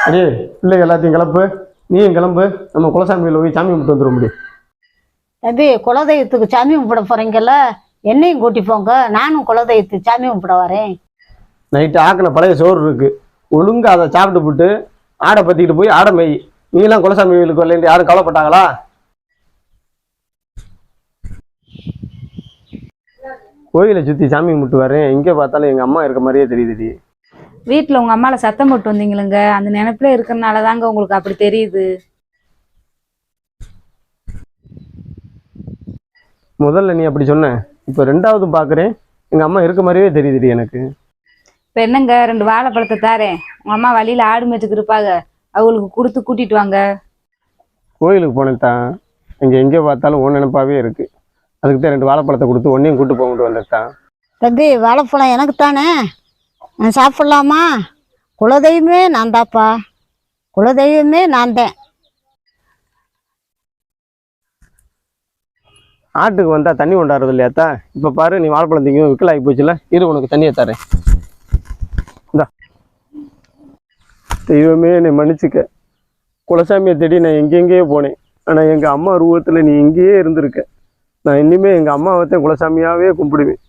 அடே பிள்ளைங்க எல்லாத்தையும் கிளப்பு, நீயும் கிளம்பு. நம்ம குலசாமி கோயிலில் போய் சாமி கும்பிட்டு வந்துட முடியும். தம்பி, குலதெய்வத்துக்கு சாமி கும்பிட போறீங்கல்ல, என்னையும் கூட்டி போங்க. நானும் குலதெய்வத்துக்கு சாமி கும்பிட வரேன். நைட்டு ஆக்கின பழைய சோறு இருக்கு, ஒழுங்கா அதை சாப்பிட்டு போட்டு ஆடை பற்றிக்கிட்டு போய் ஆடை மேய். நீலாம் குலசாமி கோயிலுக்கு வரலேன்னு யாரும் கவலைப்பட்டாங்களா? கோயிலை சுற்றி சாமி கும்பிட்டு வரேன். எங்கே பார்த்தாலும் எங்கள் அம்மா இருக்க மாதிரியே தெரியுதுடி. வீட்டில் உங்கள் அம்மாவில் சத்தம் போட்டு வந்தீங்களுங்க, அந்த நினைப்பில் இருக்கிறனால தாங்க உங்களுக்கு அப்படி தெரியுது. முதல்ல நீ அப்படி சொன்ன, இப்போ ரெண்டாவது பார்க்குறேன் எங்கள் அம்மா இருக்க மாதிரியே தெரியுதுடி எனக்கு. இப்போ என்னங்க, 2 வாழைப்பழத்தை தாரேன். உங்கள் அம்மா வழியில் ஆடு மேய்ச்சிக்கு இருப்பாங்க, அவங்களுக்கு கொடுத்து கூட்டிகிட்டு வாங்க. கோயிலுக்கு போனேன்தான், இங்கே எங்கே பார்த்தாலும் ஒன்று நினைப்பாவே இருக்குது. அதுக்கு தான் 2 வாழைப்பழத்தை கொடுத்து ஒன்றையும் கூட்டு போக வந்துட்டான். தம்பி, வாழைப்பழம் எனக்கு தானே, நான் சாப்பிட்லாமா? குலதெய்வமே நான் தாப்பா, குலதெய்வமே நான் தான். ஆட்டுக்கு வந்தால் தண்ணி கொண்டாடுறது இல்லையாத்தா? இப்போ பாரு, நீ வாழைப்பழம் திங்க விக்கலாகி போச்சுல, இரு உனக்கு தண்ணியை தரேன். இந்தா. தெய்வமே என்னை மன்னிச்சுக்க. குலசாமியை தேடி நான் எங்கெங்கேயோ போனேன், ஆனால் எங்கள் அம்மா ரூபத்தில் நீ இங்கேயே இருந்திருக்க. நான் இனிமேல் எங்கள் அம்மாவை குலசாமியாகவே கும்பிடுவேன்.